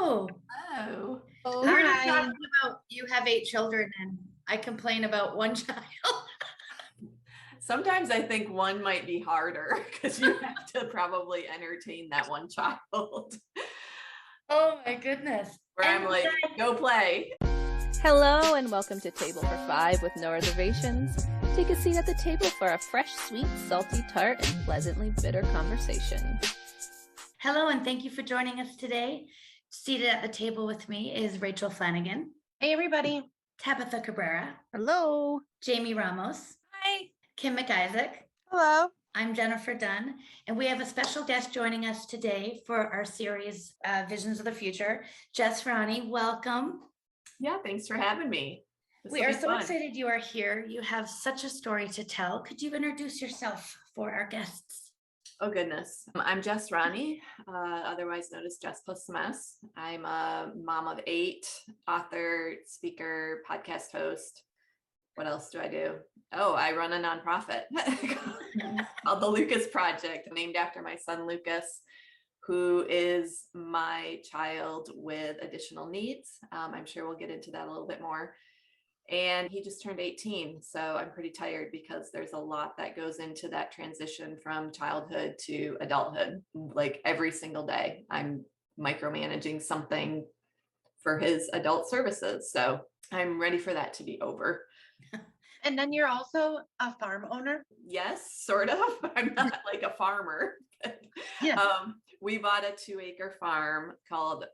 Hello. Oh, We're not talking about you have 8 children and I complain about one child. sometimes I think one might be harder because you have to probably entertain that one child. Oh my goodness. Where I'm like, go play. Hello and welcome to Table for Five with no reservations. Take a seat at the table for a fresh, sweet, salty, tart, and pleasantly bitter conversation. Hello and thank you for joining us today. Seated at the table with me is Rachel Flanagan. Hey, everybody. Tabitha Cabrera. Hello. Jamie Ramos. Hi. Kim McIsaac. Hello. I'm Jennifer Dunn, and we have a special guest joining us today for our series, Visions of the Future. Jess Ronne, welcome. Yeah, thanks for having me. We are so excited you are here. You have such a story to tell. Could you introduce yourself for our guests? Oh, goodness. I'm Jess Ronne, otherwise known as Jess plus some S. I'm a mom of 8, author, speaker, podcast host. What else do I do? Oh, I run a nonprofit called the Lucas Project, named after my son, Lucas, who is my child with additional needs. I'm sure we'll get into that a little bit more. And he just turned 18. So I'm pretty tired because there's a lot that goes into that transition from childhood to adulthood. Like every single day, I'm micromanaging something for his adult services. So I'm ready for that to be over. And then you're also a farm owner? Yes, sort of. I'm not like a farmer. Yeah. We bought a 2-acre farm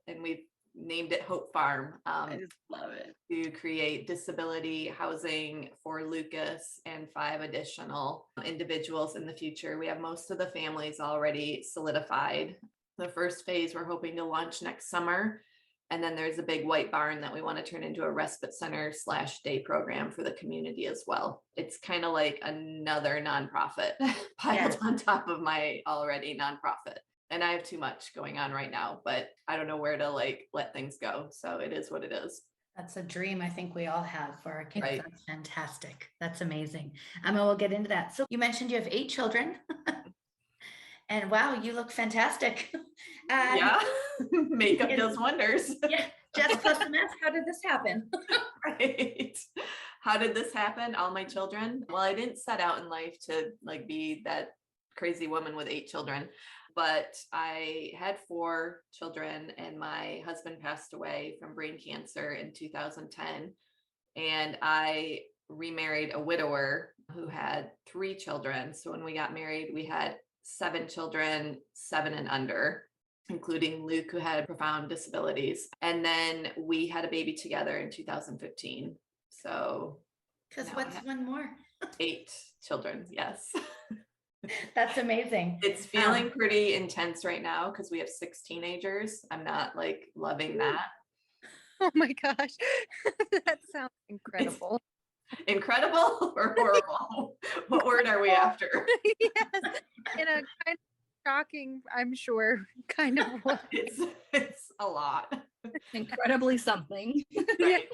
and we've named it Hope Farm. I just love it. To create disability housing for Lucas and 5 additional individuals in the future. We have most of the families already solidified. The first phase we're hoping to launch next summer. And then there's a big white barn that we want to turn into a respite center / day program for the community as well. It's kind of like another nonprofit piled on top of my already nonprofit. And I have too much going on right now, but I don't know where to let things go. So it is what it is. That's a dream I think we all have for our kids. Right. That's fantastic. That's amazing. We'll get into that. So you mentioned you have 8 children. And wow, you look fantastic. Yeah, makeup does wonders. Yeah, Jess plus an S, how did this happen? Right. How did this happen? All my children? Well, I didn't set out in life to be that crazy woman with 8 children, but I had 4 children and my husband passed away from brain cancer in 2010. And I remarried a widower who had 3 children. So when we got married, we had 7 children, 7 and under, including Luke, who had profound disabilities. And then we had a baby together in 2015. So because what's one more? 8 children. Yes. That's amazing. It's feeling pretty intense right now because we have 6 teenagers. I'm not loving that. Oh my gosh. That sounds incredible. Incredible or horrible? What word are we after? Yes, in a kind of shocking, I'm sure, kind of way. It's a lot. Incredibly something. Right.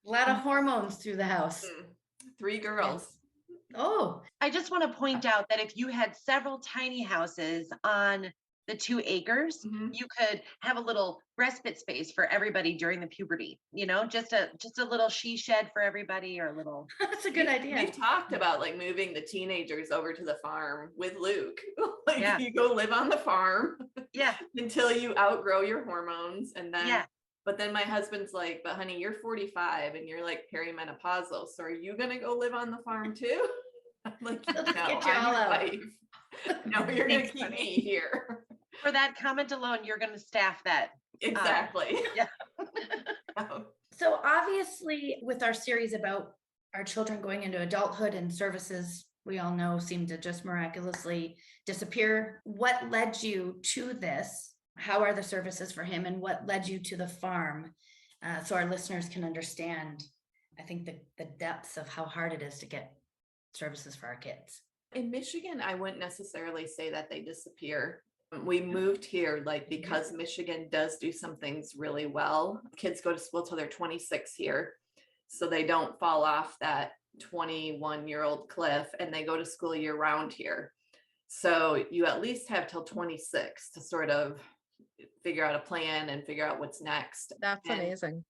A lot of hormones through the house. 3 girls. Oh, I just want to point out that if you had several tiny houses on the 2 acres, you could have a little respite space for everybody during the puberty, just a little she shed for everybody, or a little. that's a good idea. We've talked about moving the teenagers over to the farm with Luke. Yeah. You go live on the farm until you outgrow your hormones. And then, but then my husband's like, but honey, you're 45 and you're perimenopausal. So are you going to go live on the farm too? I'm like, no, I'm your wife. No, you're going to keep me here. For that comment alone, you're going to staff that. Exactly. Yeah. So obviously with our series about our children going into adulthood and services, we all know seem to just miraculously disappear. What led you to this? How are the services for him, and what led you to the farm? So our listeners can understand, I think, the depths of how hard it is to get services for our kids. In Michigan, I wouldn't necessarily say that they disappear. We moved here because Michigan does do some things really well. Kids go to school till they're 26 here, so they don't fall off that 21-year-old cliff, and they go to school year round here. So you at least have till 26 to sort of figure out a plan and figure out what's next. That's And amazing.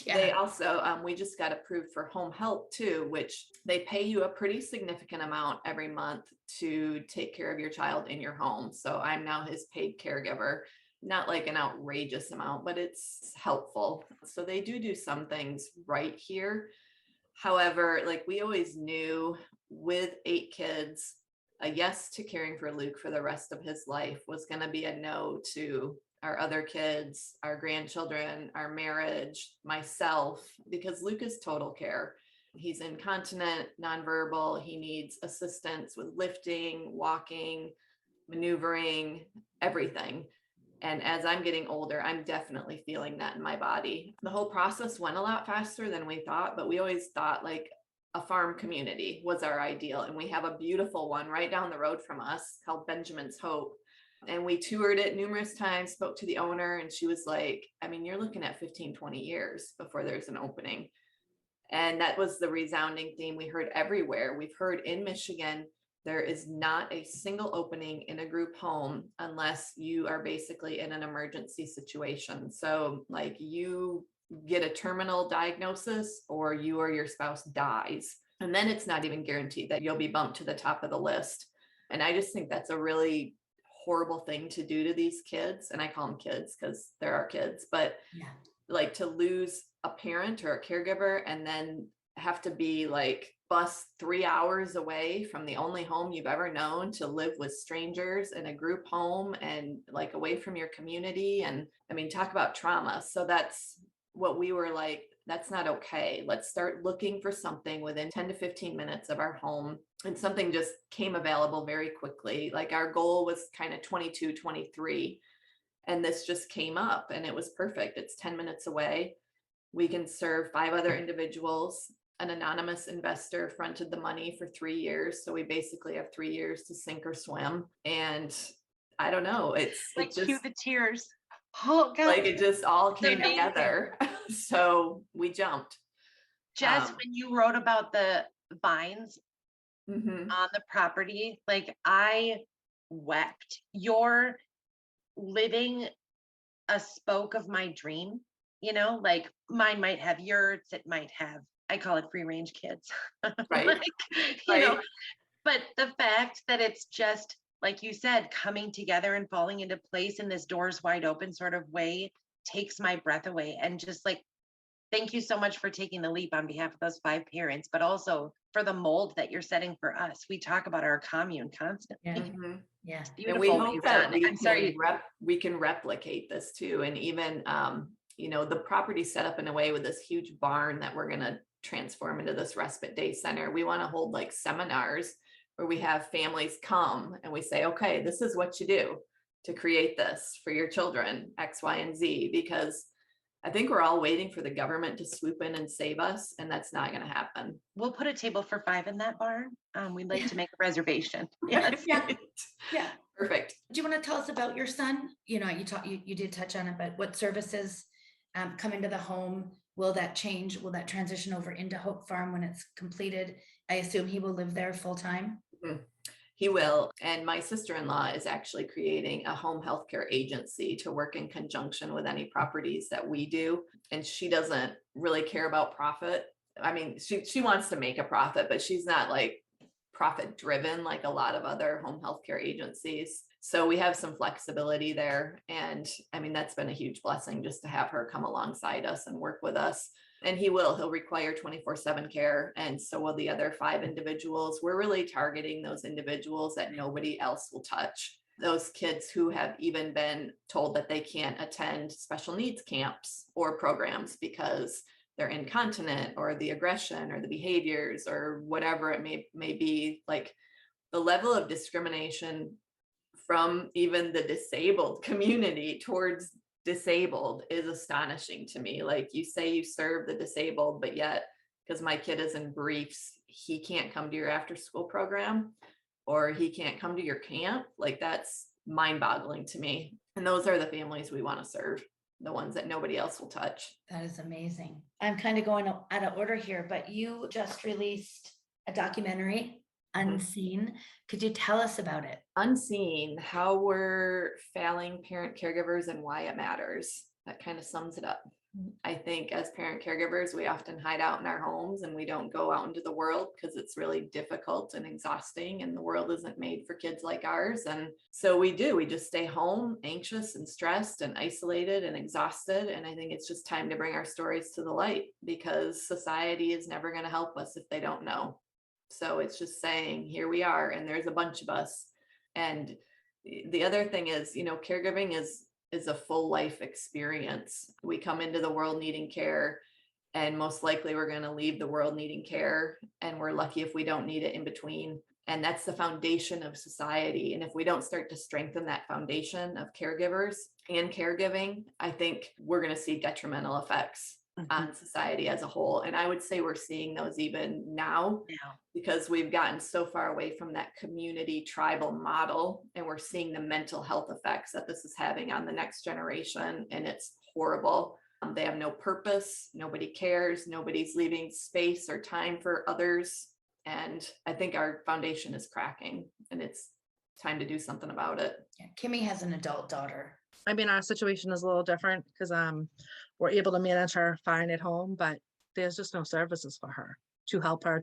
they also, we just got approved for home health too, which they pay you a pretty significant amount every month to take care of your child in your home. So I'm now his paid caregiver, not like an outrageous amount, but it's helpful. So they do some things right here. However, like we always knew with 8 kids, a yes to caring for Luke for the rest of his life was going to be a no to our other kids, our grandchildren, our marriage, myself, because Luke is total care. He's incontinent, nonverbal. He needs assistance with lifting, walking, maneuvering, everything. And as I'm getting older, I'm definitely feeling that in my body. The whole process went a lot faster than we thought, but we always thought like a farm community was our ideal. And we have a beautiful one right down the road from us called Benjamin's Hope. And we toured it numerous times, spoke to the owner, and she was like, I mean, you're looking at 15, 20 years before there's an opening. And that was the resounding theme we heard everywhere. We've heard in Michigan, there is not a single opening in a group home unless you are basically in an emergency situation. So like you get a terminal diagnosis or you or your spouse dies. And then it's not even guaranteed that you'll be bumped to the top of the list. And I just think that's a really horrible thing to do to these kids. And I call them kids because they're our kids, but like to lose a parent or a caregiver and then have to be like bus 3 hours away from the only home you've ever known to live with strangers in a group home and like away from your community. And I mean, talk about trauma. So that's what we were like, that's not okay. Let's start looking for something within 10 to 15 minutes of our home. And something just came available very quickly. Like our goal was kind of 22, 23. And this just came up and it was perfect. It's 10 minutes away. We can serve 5 other individuals. An anonymous investor fronted the money for 3 years. So we basically have 3 years to sink or swim. And I don't know, it's Like it just, cue the tears. Oh God. like it just all came amazing. together. So we jumped. Jess, when you wrote about the vines Mhm. on the property, like I wept. You're living a spoke of my dream, you know, like mine might have yurts, it might have, I call it free range kids. Right. Like, you know, Right. but the fact that it's just, like you said, coming together and falling into place in this doors wide open sort of way takes my breath away. And just like, thank you so much for taking the leap on behalf of those 5 parents, but also for the mold that you're setting for us. We talk about our commune constantly. Yeah. Mhm. Yeah. And we Beautiful. hope that we I'm sorry. we can replicate this too. And even, you know, the property set up in a way with this huge barn that we're going to transform into this respite day center. We want to hold like seminars where we have families come and we say, okay, this is what you do to create this for your children, X, Y, and Z, because I think we're all waiting for the government to swoop in and save us, and that's not going to happen. We'll put a table for 5 in that barn. We'd like to make a reservation. Yes. Yeah. Yeah. Perfect. Do you want to tell us about your son? You know, you did touch on it, but what services come into the home? Will that change? Will that transition over into Hope Farm when it's completed? I assume he will live there full time. Mhm. He will. And my sister-in-law is actually creating a home healthcare agency to work in conjunction with any properties that we do. And she doesn't really care about profit. I mean, she wants to make a profit, but she's not like profit driven like a lot of other home healthcare agencies. So we have some flexibility there. And I mean, that's been a huge blessing just to have her come alongside us and work with us. And he'll require 24/7 care. And so will the other 5 individuals. We're really targeting those individuals that nobody else will touch. Those kids who have even been told that they can't attend special needs camps or programs because they're incontinent or the aggression or the behaviors or whatever it may be. Like the level of discrimination from even the disabled community towards disabled is astonishing to me. Like you say you serve the disabled, but yet because my kid is in briefs, he can't come to your after school program or he can't come to your camp. Like that's mind-boggling to me. And those are the families we want to serve, the ones that nobody else will touch. That is amazing. I'm kind of going out of order here, but you just released a documentary unseen. Could you tell us about it? Unseen, how we're failing parent caregivers and why it matters. That kind of sums it up. I think as parent caregivers, we often hide out in our homes and we don't go out into the world because it's really difficult and exhausting, and the world isn't made for kids like ours. And so we just stay home, anxious and stressed and isolated and exhausted. And I think it's just time to bring our stories to the light, because society is never going to help us if they don't know. So it's just saying, here we are, and there's a bunch of us. And the other thing is, caregiving is a full life experience. We come into the world needing care, and most likely we're going to leave the world needing care, and we're lucky if we don't need it in between. And that's the foundation of society. And if we don't start to strengthen that foundation of caregivers and caregiving, I think we're going to see detrimental effects on society as a whole. And I would say we're seeing those even now, because we've gotten so far away from that community tribal model, and we're seeing the mental health effects that this is having on the next generation. And it's horrible. They have no purpose. Nobody cares. Nobody's leaving space or time for others. And I think our foundation is cracking, and it's time to do something about it. Yeah, Kimmy has an adult daughter. I mean, our situation is a little different because we're able to manage her fine at home, but there's just no services for her to help her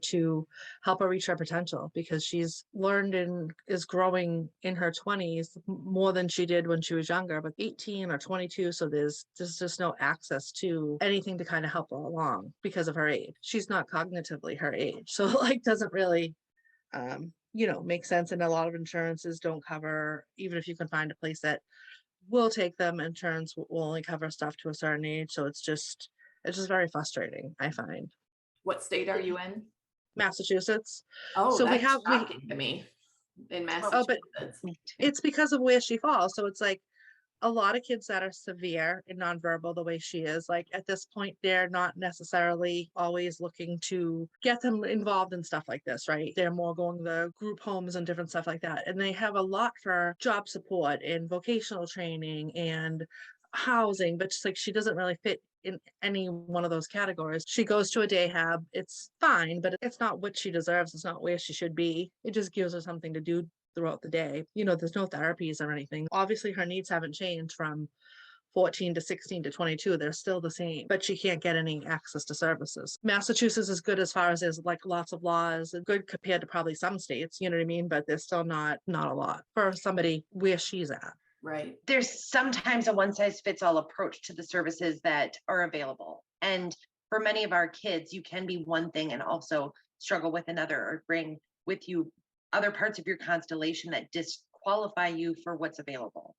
reach her potential, because she's learned and is growing in her 20s more than she did when she was younger, but 18 or 22. So there's just no access to anything to kind of help her along because of her age. She's not cognitively her age. So doesn't really make sense. And a lot of insurances don't cover, even if you can find a place that will take them, insurance will only cover stuff to a certain age. So it's just very frustrating, I find. What state are you in? Massachusetts. Oh, so that's shocking to me. In Massachusetts. But it's because of where she falls. So it's like a lot of kids that are severe and nonverbal the way she is, like at this point, they're not necessarily always looking to get them involved in stuff like this, right? They're more going to group homes and different stuff like that. And they have a lot for job support and vocational training and housing, but just like she doesn't really fit in any one of those categories. She goes to a day hab. It's fine, but it's not what she deserves. It's not where she should be. It just gives her something to do throughout the day. There's no therapies or anything. Obviously, her needs haven't changed from 14 to 16 to 22. They're still the same, but she can't get any access to services. Massachusetts is good as far as there's like lots of laws, good compared to probably some states, you know what I mean? But there's still not a lot for somebody where she's at. Right. There's sometimes a one size fits all approach to the services that are available. And for many of our kids, you can be one thing and also struggle with another, or bring with you other parts of your constellation that disqualify you for what's available.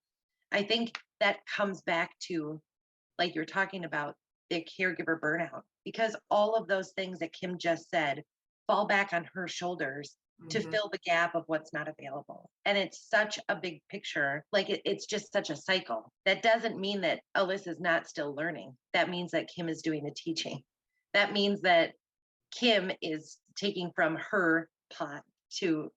I think that comes back to, like you're talking about, the caregiver burnout, because all of those things that Kim just said fall back on her shoulders to fill the gap of what's not available. And it's such a big picture. Like it's just such a cycle. That doesn't mean that Alyssa's not still learning. That means that Kim is doing the teaching. That means that Kim is taking from her pot to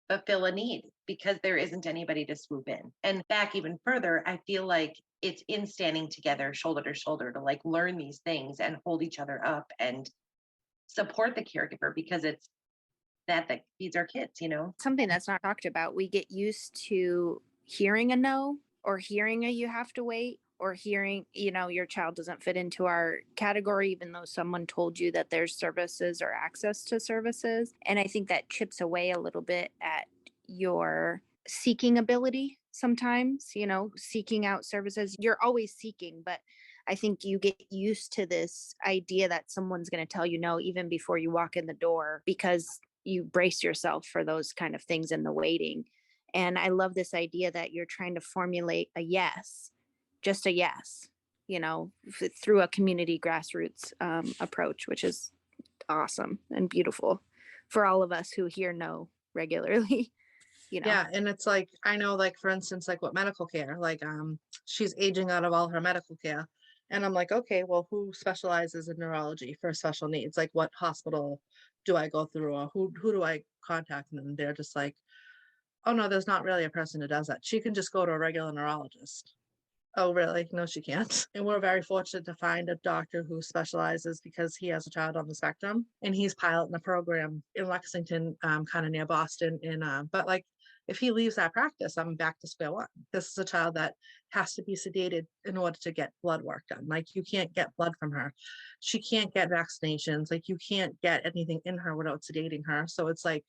fulfill a need, because there isn't anybody to swoop in. And back even further, I feel like it's in standing together shoulder to shoulder to like learn these things and hold each other up and support the caregiver, because it's that feeds our kids, Something that's not talked about. We get used to hearing a no, or hearing a you have to wait, or hearing, your child doesn't fit into our category, even though someone told you that there's services or access to services. And I think that chips away a little bit at your seeking ability sometimes, seeking out services. You're always seeking, but I think you get used to this idea that someone's going to tell you no even before you walk in the door, because you brace yourself for those kind of things in the waiting. And I love this idea that you're trying to formulate a yes, just a yes, through a community grassroots approach, which is awesome and beautiful for all of us who hear no regularly. Yeah, and it's like, I know, like for instance, like with medical care, like she's aging out of all her medical care, and I'm like, okay, well, who specializes in neurology for special needs? Like, what hospital do I go through, or who do I contact? And they're just like, oh no, there's not really a person who does that. She can just go to a regular neurologist. Oh, really? No, she can't. And we're very fortunate to find a doctor who specializes because he has a child on the spectrum and he's piloting a program in Lexington, kind of near Boston. But like, if he leaves that practice, I'm back to square one. This is a child that has to be sedated in order to get blood work done. Like, you can't get blood from her. She can't get vaccinations. Like, you can't get anything in her without sedating her. So it's like,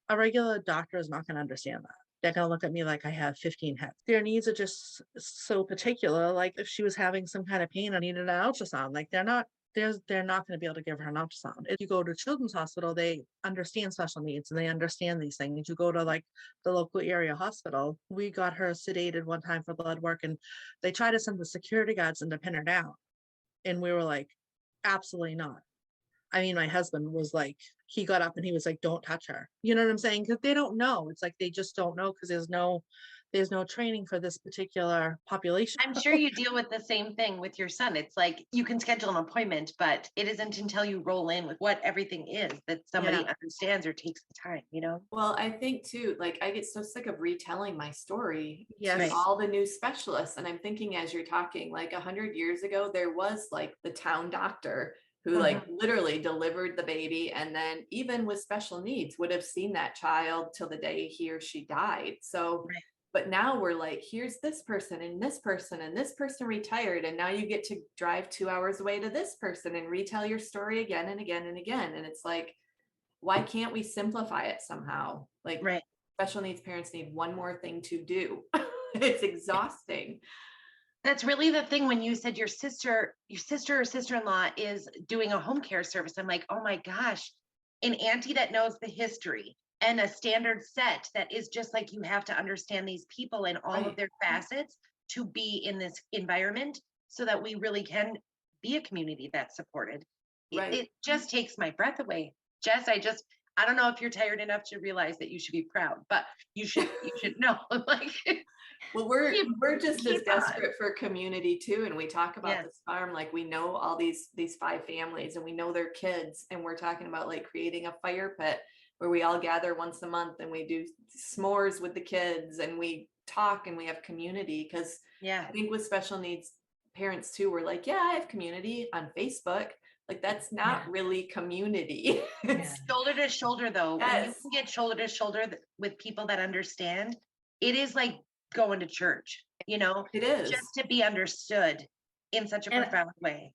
a regular doctor is not going to understand that. They're going to look at me like I have 15 heads. Their needs are just so particular. Like, if she was having some kind of pain, I needed an ultrasound. Like, they're not going to be able to give her an ultrasound. If you go to children's hospital, they understand special needs and they understand these things. You go to like the local area hospital. We got her sedated one time for blood work, and they tried to send the security guards in to pin her down. And we were like, absolutely not. I mean, my husband was like, he got up and he was like, don't touch her. You know what I'm saying? Because they don't know. It's like they just don't know because there's no training for this particular population. I'm sure you deal with the same thing with your son. It's like you can schedule an appointment, but it isn't until you roll in with what everything is that somebody Yeah. understands or takes the time, you know? Well, I think too, like I get so sick of retelling my story Yes. to all the new specialists. And I'm thinking as you're talking, like 100 years ago, there was like the town doctor who like literally delivered the baby, and then even with special needs would have seen that child till the day he or she died. So Right. but now we're like, here's this person and this person and this person retired, and now you get to drive 2 hours away to this person and retell your story again and again and again. And it's like, why can't we simplify it somehow? Like, Right. special needs parents need one more thing to do. It's exhausting. That's really the thing when you said your sister or sister-in-law is doing a home care service. I'm like, oh my gosh, an auntie that knows the history and a standard set that is just like, you have to understand these people and all Right. of their facets to be in this environment so that we really can be a community that's supported. Right. It just takes my breath away. Jess, I don't know if you're tired enough to realize that you should be proud, but you should know. Like, Well, we're just as keep on. desperate for community too. And we talk about Yes. this farm, like we know all these 5 families and we know their kids, and we're talking about like creating a fire pit where we all gather once a month and we do s'mores with the kids and we talk and we have community. Because Yeah. I think with special needs parents too, we're like, yeah, I have community on Facebook. Like, that's not really community. It's Shoulder to shoulder, though, when you Yes. can get shoulder to shoulder with people that understand, it is like going to church, you know, It is. just to be understood in such a And- profound way.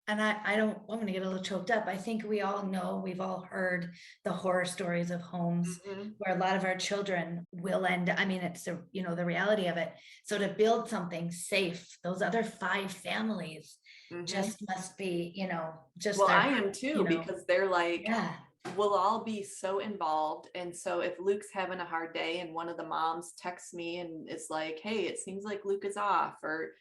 And I'm going to get a little choked up. I think we all know, we've all heard the horror stories of homes Mhm. where a lot of our children will end. I mean, it's the reality of it. So to build something safe, those other 5 families Mhm. just must be, just Well, their- I am too, because they're like, yeah. we'll all be so involved. And so if Luke's having a hard day and one of the moms texts me and is like, hey, it seems like Luke is off, or,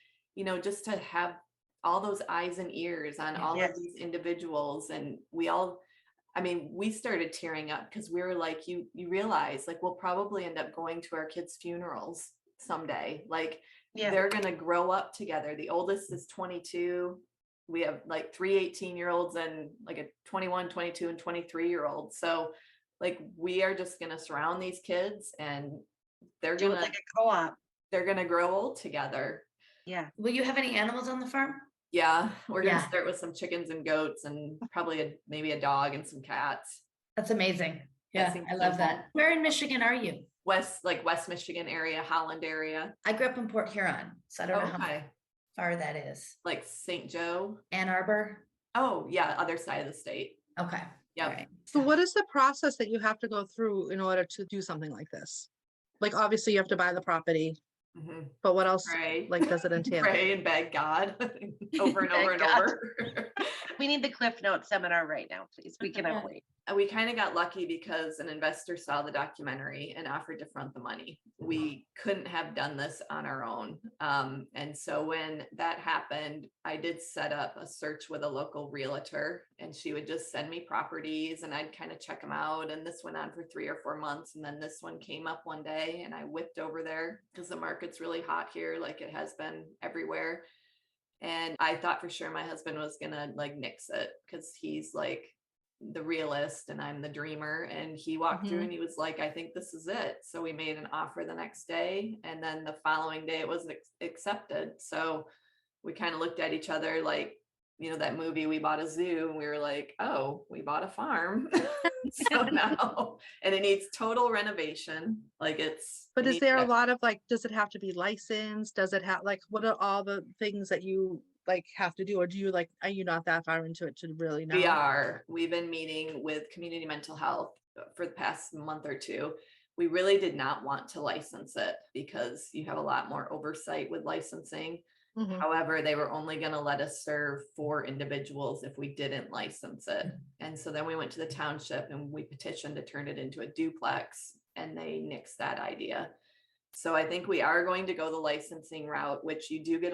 just to have all those eyes and ears on all Yes. of these individuals. And we started tearing up because we were like, you realize like we'll probably end up going to our kids' funerals someday. Like, Yeah. they're going to grow up together. The oldest is 22. We have like 3 18-year-olds and like a 21, 22, and 23-year-old. So like, we are just going to surround these kids and they're Do going it to, like a co-op. they're going to grow old together. Yeah. Will you have any animals on the farm? Yeah. We're going to Yeah. start with some chickens and goats and probably maybe a dog and some cats. That's amazing. That Yeah, seems I love simple. that. Where in Michigan are you? West Michigan area, Holland area. I grew up in Port Huron, so I don't know how Okay. far that is. Like St. Joe. Ann Arbor. Oh yeah. Other side of the state. Okay. Yep. All right. So what is the process that you have to go through in order to do something like this? Like, obviously you have to buy the property, Mhm. but what else Pray. like does it entail? Pray and beg God over and Beg over and God. over. We need the Cliff Notes seminar right now, please. We cannot wait. And we kind of got lucky because an investor saw the documentary and offered to front the money. We couldn't have done this on our own. And so when that happened, I did set up a search with a local realtor, and she would just send me properties and I'd kind of check them out. And this went on for 3 or 4 months. And then this one came up one day and I whipped over there because the market's really hot here, like it has been everywhere. And I thought for sure my husband was gonna like nix it because he's like, the realist and I'm the dreamer. And he walked through and he was like, I think this is it. So we made an offer the next day. And then the following day it was accepted. So we kind of looked at each other like, you know, that movie, We Bought a Zoo, and we were like, oh, we bought a farm. So now, and it needs total renovation. Like But is there a lot of like, does it have to be licensed? Does it have like, what are all the things that you like have to do? Or do you like, are you not that far into it to really know? We've been meeting with community mental health for the past month or two. We really did not want to license it because you have a lot more oversight with licensing. Mhm. However, they were only going to let us serve 4 individuals if we didn't license it. And so then we went to the township and we petitioned to turn it into a duplex, and they nixed that idea. So I think we are going to go the licensing route, which you do get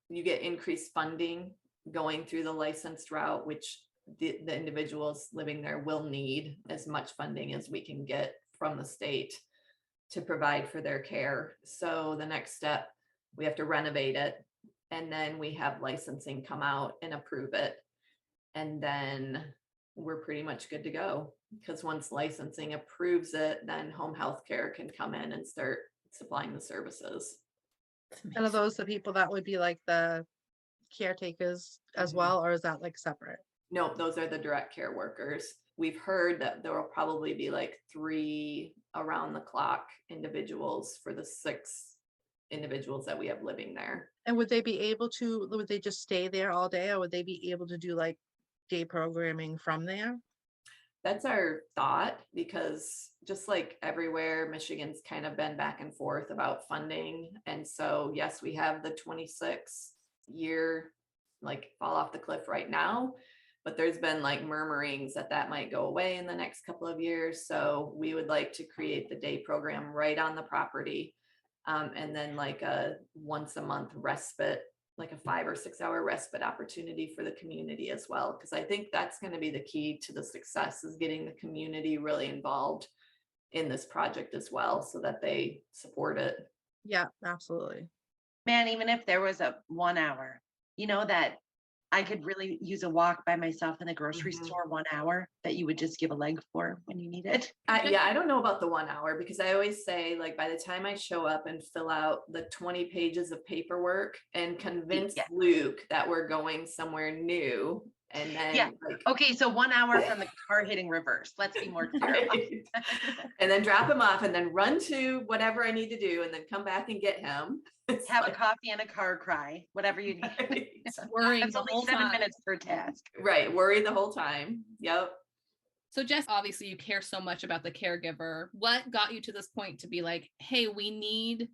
you get increased funding going through the licensed route, which the individuals living there will need as much funding as we can get from the state to provide for their care. So the next step, we have to renovate it. And then we have licensing come out and approve it. And then we're pretty much good to go. Because once licensing approves it, then home health care can come in and start supplying the services. And are those the people that would be like the caretakers as well, or is that like separate? No, those are the direct care workers. We've heard that there will probably be like 3 around the clock individuals for the 6 individuals that we have living there. And would they just stay there all day, or would they be able to do like day programming from there? That's our thought, because just like everywhere, Michigan's kind of been back and forth about funding. And so, yes, we have the 26 year like fall off the cliff right now, but there's been like murmurings that might go away in the next couple of years. So we would like to create the day program right on the property. And then like a once a month respite, like a 5 or 6 hour respite opportunity for the community as well. Because I think that's going to be the key to the success, is getting the community really involved in this project as well, so that they support it. Yeah, absolutely. Man, even if there was a 1 hour, that I could really use a walk by myself in the grocery store 1 hour that you would just give a leg for when you need it. I don't know about the 1 hour, because I always say, like, by the time I show up and fill out the 20 pages of paperwork and convince Luke that we're going somewhere new, and then okay, so 1 hour from the car hitting reverse. Let's be more clear. Right. And then drop him off and then run to whatever I need to do and then come back and get him. Have a coffee and a car cry, whatever you need. Right. Worrying That's the only whole 7 time. minutes per task. Right. Worry the whole time. Yep. So Jess, obviously you care so much about the caregiver. What got you to this point to be like, hey, we need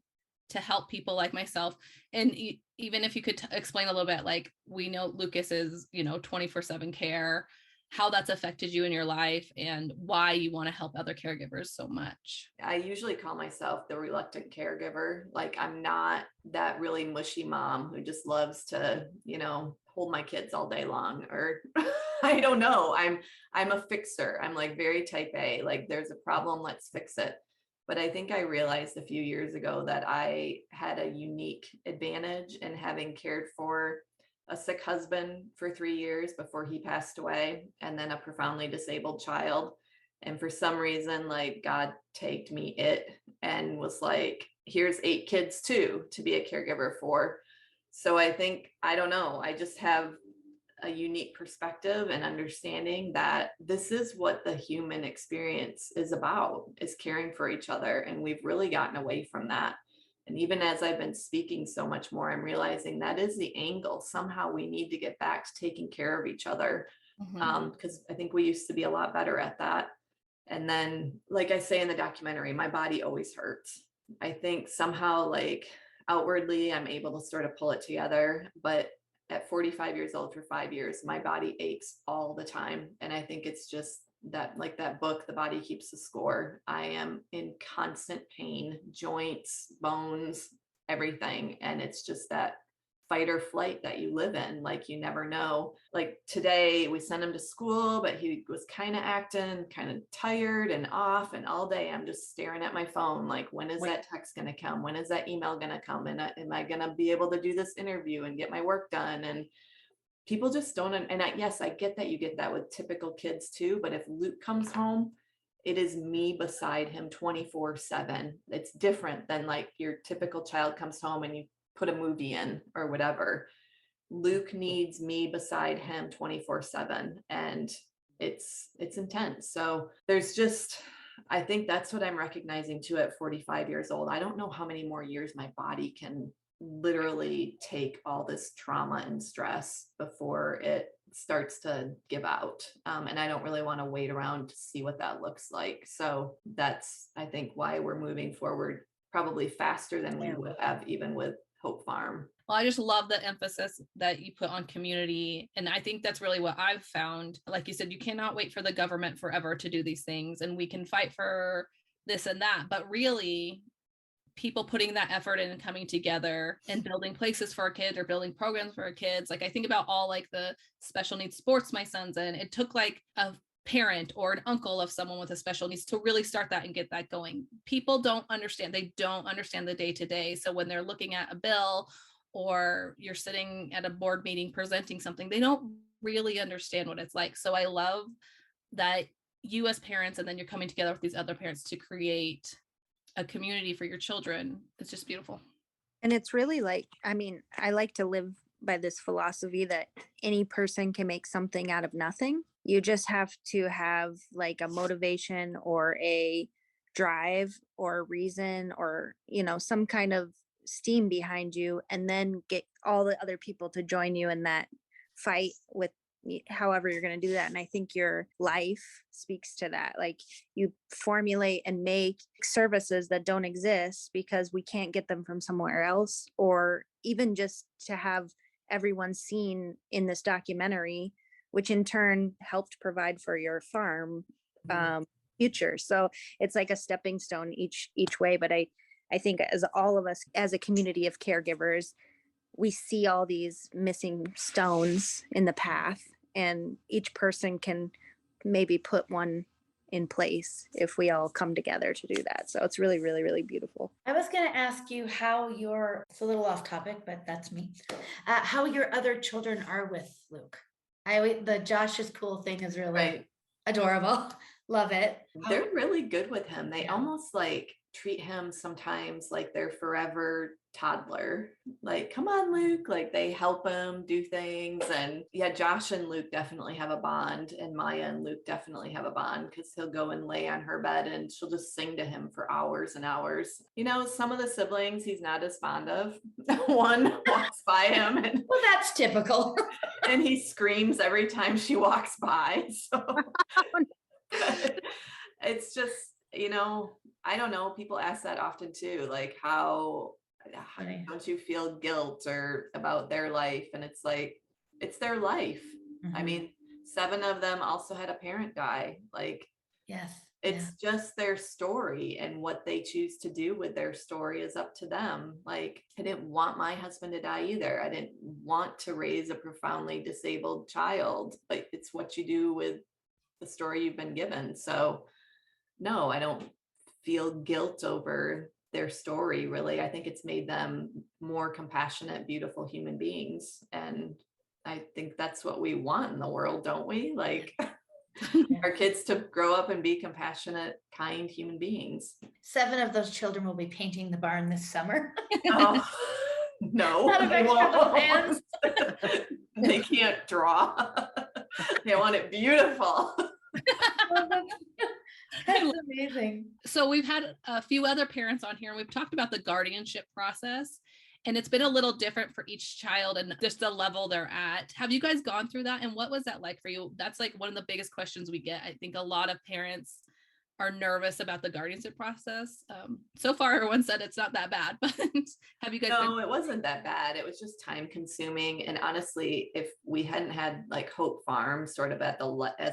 to help people like myself? And even if you could explain a little bit, like, we know Lucas is, 24/7 care, how that's affected you in your life and why you want to help other caregivers so much. I usually call myself the reluctant caregiver. Like, I'm not that really mushy mom who just loves to, hold my kids all day long, or I don't know. I'm a fixer. I'm like very type A, like, there's a problem, let's fix it. But I think I realized a few years ago that I had a unique advantage in having cared for a sick husband for 3 years before he passed away, and then a profoundly disabled child. And for some reason, like, God taked me it and was like, here's 8 kids too to be a caregiver for. So I think, I don't know, I just have a unique perspective and understanding that this is what the human experience is about, is caring for each other. And we've really gotten away from that. And even as I've been speaking so much more, I'm realizing that is the angle. Somehow we need to get back to taking care of each other, because I think we used to be a lot better at that. And then, like I say in the documentary, my body always hurts. I think somehow, like, outwardly, I'm able to sort of pull it together. But at 45 years old, for 5 years, my body aches all the time. And I think it's just that, like that book, The Body Keeps the Score. I am in constant pain, joints, bones, everything. And it's just that fight or flight that you live in. Like, you never know. Like, today we sent him to school, but he was kind of acting kind of tired and off. And all day I'm just staring at my phone. Like, when is that text going to come? When is that email going to come? And am I going to be able to do this interview and get my work done? And people just don't, and yes, I get that you get that with typical kids too, but if Luke comes home, it is me beside him 24/7. It's different than like your typical child comes home and you put a movie in or whatever. Luke needs me beside him 24/7, and it's intense. So there's just, I think that's what I'm recognizing too at 45 years old. I don't know how many more years my body can literally take all this trauma and stress before it starts to give out. And I don't really want to wait around to see what that looks like. So that's, I think, why we're moving forward probably faster than we would have even with Hope Farm. Well, I just love the emphasis that you put on community. And I think that's really what I've found. Like you said, you cannot wait for the government forever to do these things, and we can fight for this and that. But really, people putting that effort in and coming together and building places for our kids or building programs for our kids. Like I think about all like the special needs sports my son's in. It took like a parent or an uncle of someone with a special needs to really start that and get that going. People don't understand. They don't understand the day to day. So when they're looking at a bill or you're sitting at a board meeting presenting something, they don't really understand what it's like. So I love that you as parents, and then you're coming together with these other parents to create a community for your children. It's just beautiful. And it's really like, I mean, I like to live by this philosophy that any person can make something out of nothing. You just have to have like a motivation or a drive or a reason or, you know, some kind of steam behind you, and then get all the other people to join you in that fight with however you're going to do that. And I think your life speaks to that. Like you formulate and make services that don't exist because we can't get them from somewhere else, or even just to have everyone seen in this documentary, which in turn helped provide for your farm future. So it's like a stepping stone each way. But I think as all of us as a community of caregivers, we see all these missing stones in the path, and each person can maybe put one in place if we all come together to do that. So it's really, really, really beautiful. I was going to ask you how it's a little off topic, but that's me, how your other children are with Luke. The Josh is cool thing is really adorable. Love it. They're really good with him. They almost like treat him sometimes like their forever toddler. Like, come on, Luke. Like they help him do things. And yeah, Josh and Luke definitely have a bond, and Maya and Luke definitely have a bond, because he'll go and lay on her bed and she'll just sing to him for hours and hours. You know, some of the siblings he's not as fond of. One walks by him and well, that's typical. and he screams every time she walks by. So it's just, you know, I don't know. People ask that often too, like how don't you feel guilt or about their life? And it's like, it's their life. I mean, 7 of them also had a parent die. Like, yes, it's just their story, and what they choose to do with their story is up to them. Like, I didn't want my husband to die either. I didn't want to raise a profoundly disabled child, but it's what you do with the story you've been given. So no, I don't feel guilt over their story, really. I think it's made them more compassionate, beautiful human beings. And I think that's what we want in the world, don't we? Like our kids to grow up and be compassionate, kind human beings. 7 of those children will be painting the barn this summer. Oh, no, they won't. They can't draw. They want it beautiful. That's amazing. So we've had a few other parents on here, and we've talked about the guardianship process, and it's been a little different for each child and just the level they're at. Have you guys gone through that? And what was that like for you? That's like one of the biggest questions we get. I think a lot of parents are nervous about the guardianship process. So far, everyone said it's not that bad, but have you guys? No, it wasn't that bad. It was just time consuming. And honestly, if we hadn't had like Hope Farm sort of as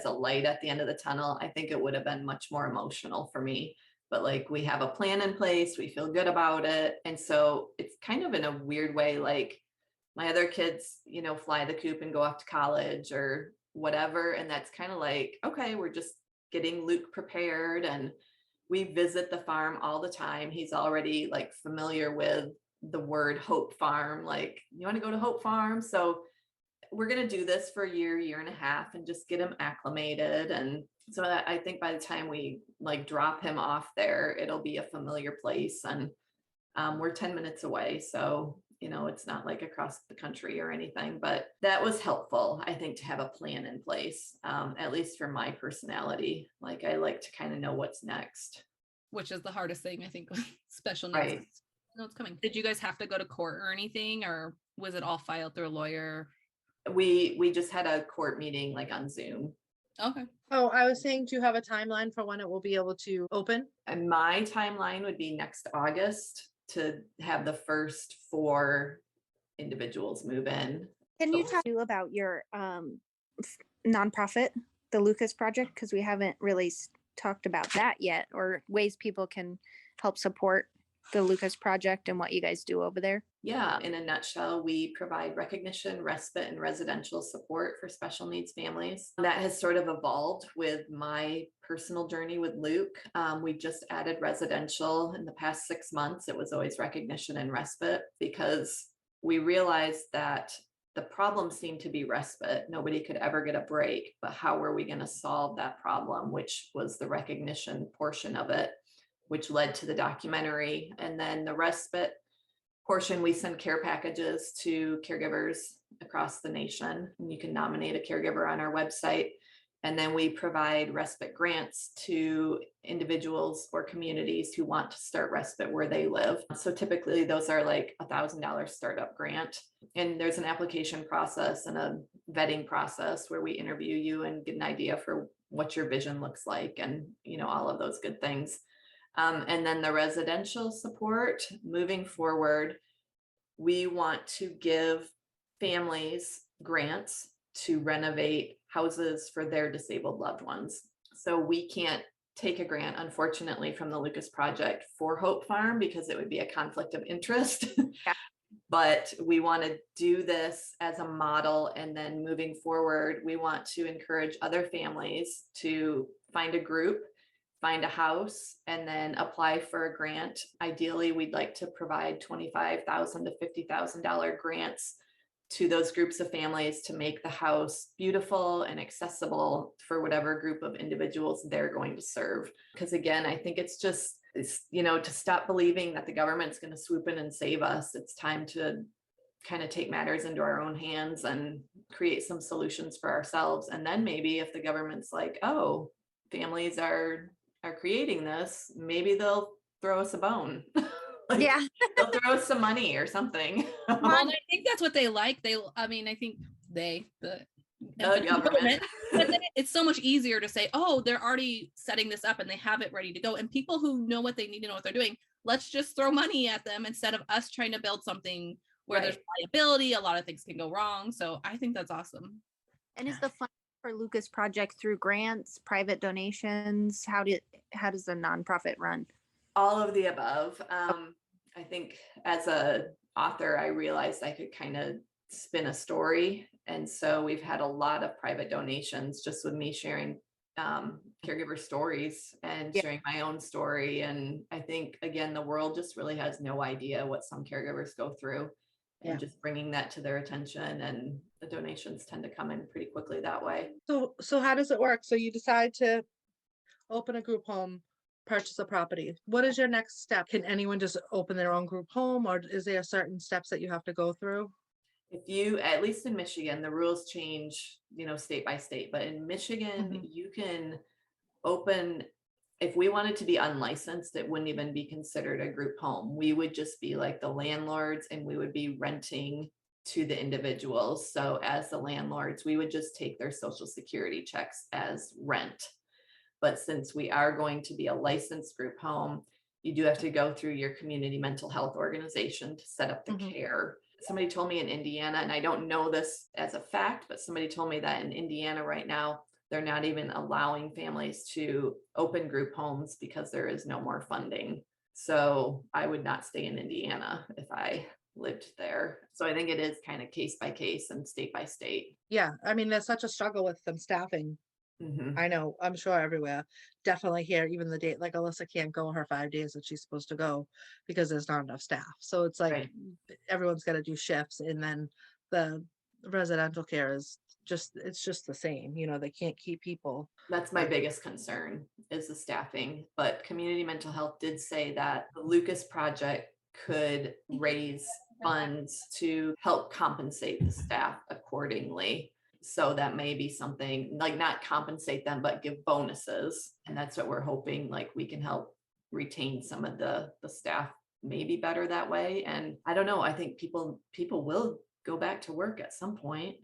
a light at the end of the tunnel, I think it would have been much more emotional for me. But like, we have a plan in place, we feel good about it. And so it's kind of in a weird way, like my other kids, you know, fly the coop and go off to college or whatever. And that's kind of like, okay, we're just getting Luke prepared, and we visit the farm all the time. He's already like familiar with the word Hope Farm. Like, you want to go to Hope Farm? So we're going to do this for a year and a half and just get him acclimated. And so that I think by the time we like drop him off there, it'll be a familiar place. And we're 10 minutes away. So, it's not like across the country or anything, but that was helpful, I think, to have a plan in place, at least for my personality. Like I like to kind of know what's next. Which is the hardest thing, I think, with special needs. Right. No, it's coming. Did you guys have to go to court or anything, or was it all filed through a lawyer? We just had a court meeting like on Zoom. Okay. Oh, I was saying, do you have a timeline for when it will be able to open? And my timeline would be next August to have the first 4 individuals move in. Can you talk about your nonprofit, the Lucas Project? Because we haven't really talked about that yet, or ways people can help support the Lucas Project and what you guys do over there. Yeah, in a nutshell, we provide recognition, respite, and residential support for special needs families. That has sort of evolved with my personal journey with Luke. We just added residential in the past 6 months. It was always recognition and respite because we realized that the problem seemed to be respite. Nobody could ever get a break, but how were we going to solve that problem, which was the recognition portion of it, which led to the documentary. And then the respite portion, we send care packages to caregivers across the nation. And you can nominate a caregiver on our website. And then we provide respite grants to individuals or communities who want to start respite where they live. So typically those are like $1,000 startup grant. And there's an application process and a vetting process where we interview you and get an idea for what your vision looks like and, all of those good things. And then the residential support moving forward, we want to give families grants to renovate houses for their disabled loved ones. So we can't take a grant, unfortunately, from the Lucas Project for Hope Farm because it would be a conflict of interest. Yeah. But we want to do this as a model. And then moving forward, we want to encourage other families to find a group, find a house, and then apply for a grant. Ideally, we'd like to provide $25,000 to $50,000 grants to those groups of families to make the house beautiful and accessible for whatever group of individuals they're going to serve. Because again, I think it's just, to stop believing that the government's going to swoop in and save us. It's time to kind of take matters into our own hands and create some solutions for ourselves. And then maybe if the government's like, oh, families are creating this, maybe they'll throw us a bone. Yeah. They'll throw us some money or something. Well, I think that's what they like. The government. But then it's so much easier to say, oh, they're already setting this up and they have it ready to go. And people who know what they need to know what they're doing, let's just throw money at them instead of us trying to build something where there's liability. A lot of things can go wrong. So I think that's awesome. And is the fund for Lucas Project through grants, private donations? How does the nonprofit run? All of the above. I think as a author, I realized I could kind of spin a story. And so we've had a lot of private donations just with me sharing caregiver stories and sharing my own story. And I think, again, the world just really has no idea what some caregivers go through. And just bringing that to their attention, and the donations tend to come in pretty quickly that way. So how does it work? So you decide to open a group home, purchase a property. What is your next step? Can anyone just open their own group home, or is there certain steps that you have to go through? If you, at least in Michigan, the rules change, state by state, but in Michigan, you can open, if we wanted to be unlicensed, it wouldn't even be considered a group home. We would just be like the landlords and we would be renting to the individuals. So as the landlords, we would just take their social security checks as rent. But since we are going to be a licensed group home, you do have to go through your community mental health organization to set up the care. Somebody told me in Indiana, and I don't know this as a fact, but somebody told me that in Indiana right now, they're not even allowing families to open group homes because there is no more funding. So I would not stay in Indiana if I lived there. So I think it is kind of case by case and state by state. Yeah, I mean, there's such a struggle with them staffing. I know, I'm sure everywhere. Definitely here, even the date, like Alyssa can't go her 5 days that she's supposed to go because there's not enough staff. So it's like everyone's got to do shifts, and then the residential care is it's just the same, they can't keep people. That's my biggest concern is the staffing, but community mental health did say that the Lucas Project could raise funds to help compensate the staff accordingly. So that may be something like not compensate them, but give bonuses. And that's what we're hoping, like we can help retain some of the staff maybe better that way. And I don't know, I think people will go back to work at some point.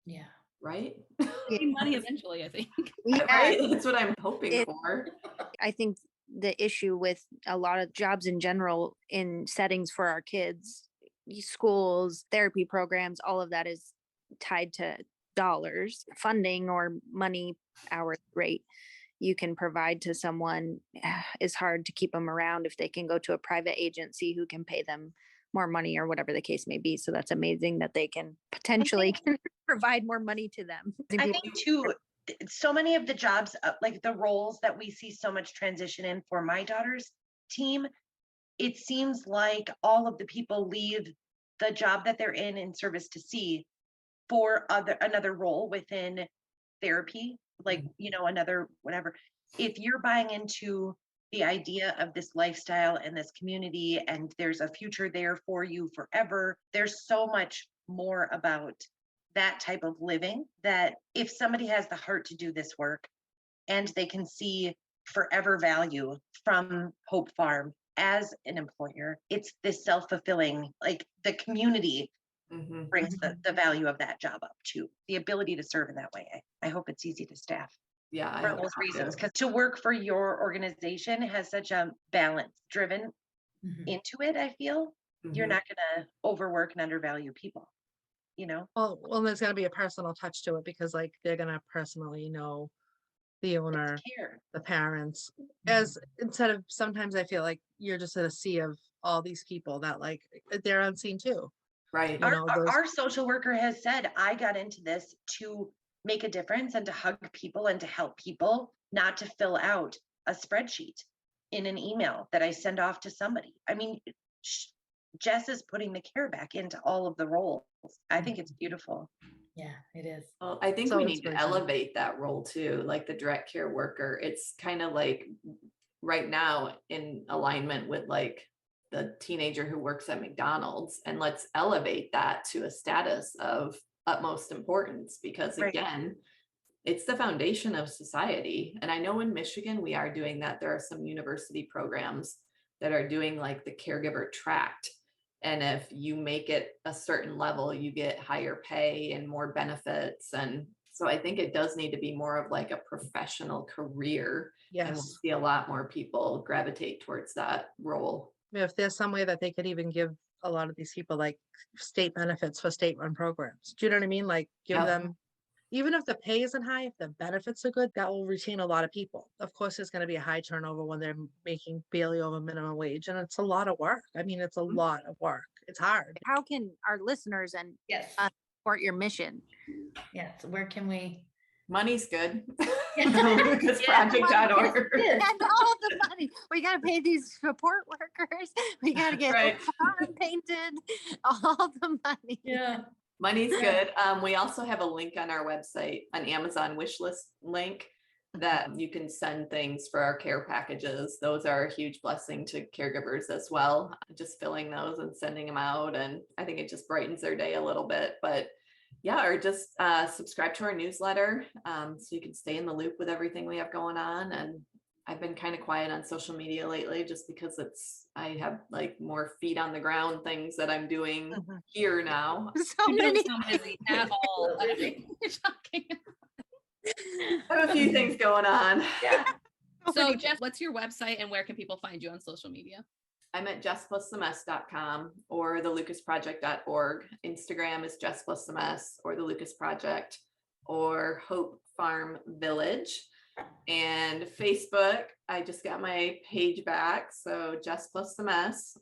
Yeah. Right? Money eventually, I think. Right? That's what I'm hoping for. I think the issue with a lot of jobs in general in settings for our kids, schools, therapy programs, all of that is tied to dollars, funding or money hour rate you can provide to someone. Is hard to keep them around if they can go to a private agency who can pay them more money or whatever the case may be. So that's amazing that they can potentially provide more money to them. I think too, so many of the jobs, like the roles that we see so much transition in for my daughter's team, it seems like all of the people leave the job that they're in service to see for another role within therapy, like, another whatever. If you're buying into the idea of this lifestyle and this community, and there's a future there for you forever, there's so much more about that type of living that if somebody has the heart to do this work and they can see forever value from Hope Farm as an employer, it's this self-fulfilling, like the community brings the value of that job up too. The ability to serve in that way. I hope it's easy to staff. Yeah, For those reasons, because to work for your organization has such a balance driven into it. I feel you're not going to overwork and undervalue people, Well, there's going to be a personal touch to it because like they're going to personally know the owner, the parents, as instead of sometimes I feel like you're just in a sea of all these people that like they're unseen too. Right. Our social worker has said, I got into this to make a difference and to hug people and to help people, not to fill out a spreadsheet in an email that I send off to somebody. I mean, Jess is putting the care back into all of the roles. I think it's beautiful. Yeah, it is. Well, I think So we need to elevate that role too, like the direct care worker. It's kind of like right now in alignment with like the teenager who works at McDonald's, and let's elevate that to a status of utmost importance because again, it's the foundation of society. And I know in Michigan, we are doing that. There are some university programs that are doing like the caregiver tract. And if you make it a certain level, you get higher pay and more benefits. And so I think it does need to be more of like a professional career. Yes. And we'll see a lot more people gravitate towards that role. If there's some way that they could even give a lot of these people like state benefits for state-run programs. Do you know what I mean? Like give them, even if the pay isn't high, if the benefits are good, that will retain a lot of people. Of course, there's going to be a high turnover when they're making barely over minimum wage. And it's a lot of work. I mean, it's a lot of work. It's hard. How can our listeners and support your mission? Yes. Where can we? Money's good. Yeah. Project.org. And all the money. We got to pay these support workers. We got to get painted. All the money. Yeah. Money's good. We also have a link on our website, an Amazon wish list link that you can send things for our care packages. Those are a huge blessing to caregivers as well. Just filling those and sending them out. And I think it just brightens their day a little bit. But yeah, or just subscribe to our newsletter so you can stay in the loop with everything we have going on. And I've been kind of quiet on social media lately just because I have like more feet on the ground things that I'm doing here now. So many. Busy at all. Shocking. I have a few things going on. Yeah. So Jess, what's your website and where can people find you on social media? I'm at jessplustheMess.com or thelucasproject.org. Instagram is jessplustheMess or the Lucas Project or Hope Farm Village. And Facebook, I just got my page back. So Jess Plus the Mess,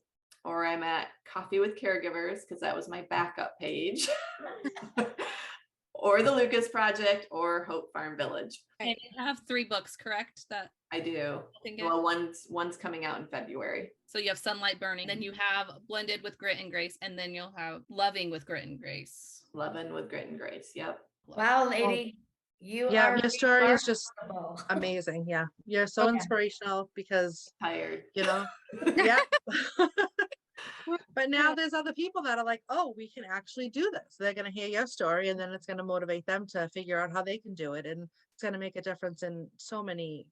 or I'm at Coffee with Caregivers because that was my backup page. Or the Lucas Project or Hope Farm Village. And you have 3 books, correct? That I do. Well, one's coming out in February. So you have Sunlight Burning, then you have Blended with Grit and Grace, and then you'll have Loving with Grit and Grace. Loving with grit and grace. Yep. Wow, lady, you Yeah, are your story is just remarkable. amazing. Yeah. You're so Okay. inspirational because, Tired. you know, yeah. But now there's other people that are like, oh, we can actually do this. They're going to hear your story and then it's going to motivate them to figure out how they can do it. And it's going to make a difference in so many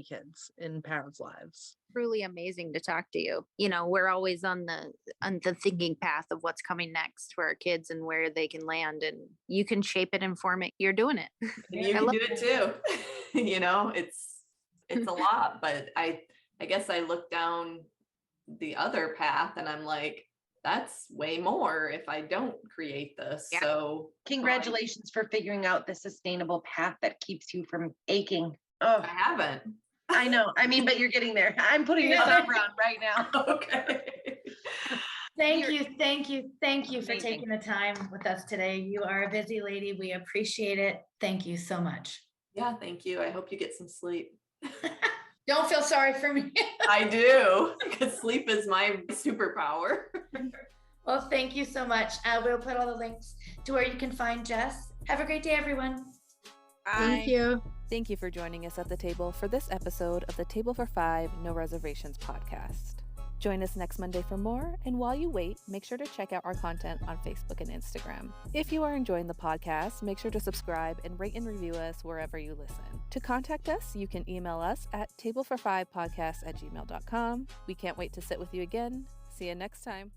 kids in parents' lives. Truly amazing to talk to you. You know, we're always on the thinking path of what's coming next for our kids and where they can land, and you can shape it and form it. You're doing it. You can do it too. You know, it's a lot, but I guess I look down the other path and I'm like, that's way more if I don't create this. Yeah. So Congratulations for figuring out the sustainable path that keeps you from aching. I Oh, haven't. I know. I mean, but you're getting there. I'm putting your thumb around right now. Okay. Thank You're- you for Amazing. taking the time with us today. You are a busy lady. We appreciate it. Thank you so much. Yeah, thank you. I hope you get some sleep. Don't feel sorry for me. I do, because sleep is my superpower. Well, thank you so much. We'll put all the links to where you can find Jess. Have a great day, everyone. Thank you. Thank you for joining us at the table for this episode of the Table for Five No Reservations podcast. Join us next Monday for more, and while you wait, make sure to check out our content on Facebook and Instagram. If you are enjoying the podcast, make sure to subscribe and rate and review us wherever you listen. To contact us, you can email us at tablefor5podcast@gmail.com. We can't wait to sit with you again. See you next time.